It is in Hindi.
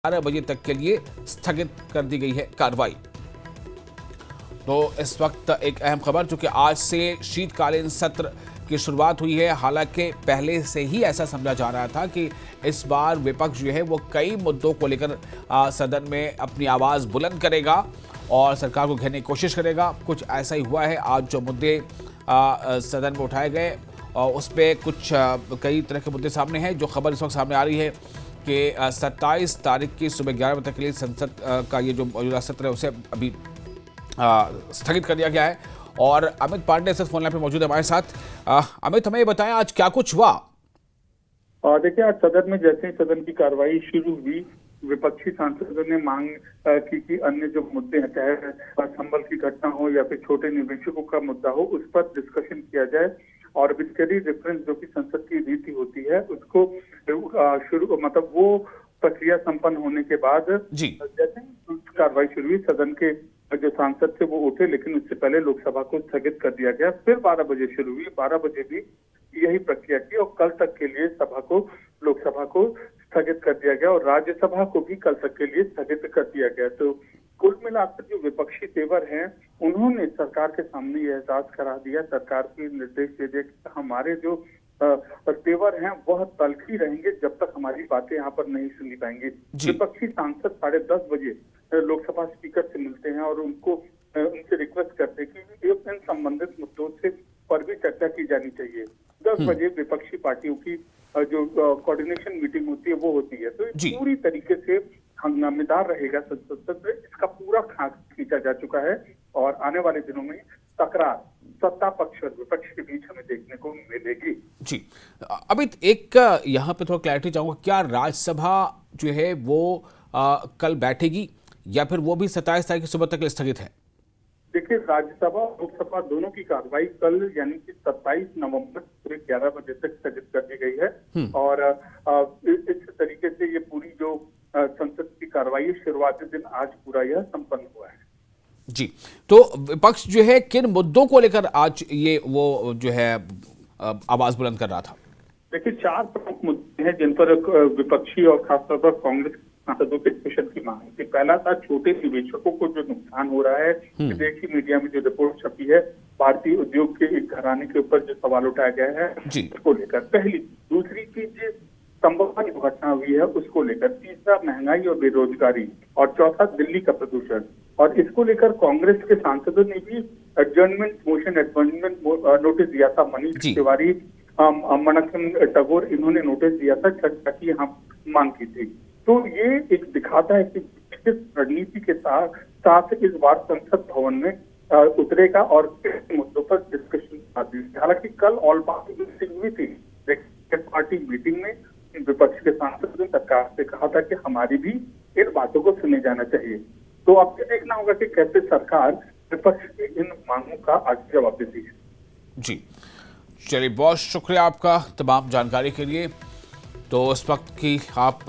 12 बजे तक के लिए स्थगित कर दी गई है कार्रवाई। तो इस वक्त एक अहम खबर, चूंकि आज से शीतकालीन सत्र की शुरुआत हुई है। हालांकि पहले से ही ऐसा समझा जा रहा था कि इस बार विपक्ष जो है वो कई मुद्दों को लेकर सदन में अपनी आवाज बुलंद करेगा और सरकार को घेरने की कोशिश करेगा। कुछ ऐसा ही हुआ है। आज जो मुद्दे सदन में उठाए गए और उस पर कुछ कई तरह के मुद्दे सामने हैं। जो खबर इस वक्त सामने आ रही है कि 27 तारीख की सुबह 11 बजे तक के लिए संसद का ये जो मौजूदा सत्र है उसे अभी स्थगित कर दिया गया है। और अमित पांडे इस फोन लाइन पे मौजूद है हमारे साथ। अमित, हमें बताएं आज क्या कुछ हुआ। देखिए, आज सदन में जैसे ही सदन की कार्रवाई शुरू हुई, विपक्षी सांसदों ने मांग की कि अन्य जो मुद्दे हैं, चाहे संबल की घटना हो या फिर छोटे निवेशकों का मुद्दा हो, उस पर डिस्कशन किया जाए और आर्बिट्रेरी रेफरेंस जो कि संसद की रीति होती है उसको शुरू मतलब वो प्रक्रिया संपन्न होने के बाद जैसे ही कार्रवाई शुरू हुई, सदन के जो सांसद थे वो उठे, लेकिन उससे पहले लोकसभा को स्थगित कर दिया गया। फिर 12 बजे शुरू हुई, 12 बजे भी यही प्रक्रिया की और कल तक के लिए लोकसभा को स्थगित कर दिया गया और राज्यसभा को भी कल तक के लिए स्थगित कर दिया गया। तो कुल मिलाकर जो विपक्षी तेवर हैं, उन्होंने सरकार के सामने यह एहसास करा दिया, सरकार को निर्देश दे दिया कि हमारे जो तेवर हैं वह तल्खी रहेंगे जब तक हमारी बातें यहाँ पर नहीं सुनी पाएंगे। विपक्षी सांसद 10:30 बजे लोकसभा स्पीकर से मिलते हैं और उनसे रिक्वेस्ट करते हैं कि इन संबंधित मुद्दों से पर भी चर्चा की जानी चाहिए। 10 बजे विपक्षी पार्टियों की जो कोऑर्डिनेशन मीटिंग होती है वो होती है। तो पूरी तरीके से हंगामेदार रहेगा संसद सत्र, इसका पूरा खाक खींचा जा चुका है और आने वाले दिनों में तकरार सत्ता पक्ष और विपक्ष के बीच हमें देखने को मिलेगी। जी, अभी एक यहाँ पे थोड़ा क्लैरिटी चाहूंगा, क्या राज्यसभा जो है वो कल बैठेगी या फिर वो भी 27 तारीख की सुबह तक स्थगित है? देखिए, राज्यसभा और लोकसभा दोनों की कार्रवाई कल यानी कि 27 नवंबर सुबह 11 बजे तक स्थगित कर दी गई है और इस तरीके से ये पूरी जो संसद की कार्रवाई शुरुआती दिन आज पूरा यह संपन्न हुआ है। जी, तो विपक्ष जो है किन मुद्दों को लेकर आज ये वो जो है आवाज बुलंद कर रहा था? देखिए, 4 प्रमुख मुद्दे हैं जिन पर विपक्षी और खासतौर पर कांग्रेस सांसदों के डिस्कशन की मांग थी। पहला था छोटे निवेशकों को जो नुकसान हो रहा है। विदेशी मीडिया में जो रिपोर्ट छपी है, भारतीय उद्योग के एक घराने के ऊपर जो सवाल उठाया गया है उसको लेकर पहली। दूसरी चीज संभव घटना हुई है उसको लेकर। तीसरा महंगाई और बेरोजगारी और चौथा दिल्ली का प्रदूषण। और इसको लेकर कांग्रेस के सांसदों ने भी एडजर्नमेंट मोशन नोटिस दिया था। मनीष तिवारी, मणिकरण टैगोर, इन्होंने नोटिस दिया था, चर्चा की यहाँ मांग की थी। तो ये एक दिखाता है कि किस रणनीति के साथ इस बार संसद भवन में उतरेगा और किस मुद्दों पर डिस्कशन आती है। हालांकि कल ऑल पार्टी मीटिंग हुई थी, पार्टी मीटिंग में विपक्ष के सांसदों ने सरकार से कहा था कि हमारी भी इन बातों को सुने जाना चाहिए। तो अब ये देखना होगा कि कैसे सरकार विपक्ष की इन मांगों का आगे जवाब देती है। जी, चलिए, बहुत शुक्रिया आपका तमाम जानकारी के लिए। तो इस वक्त की आप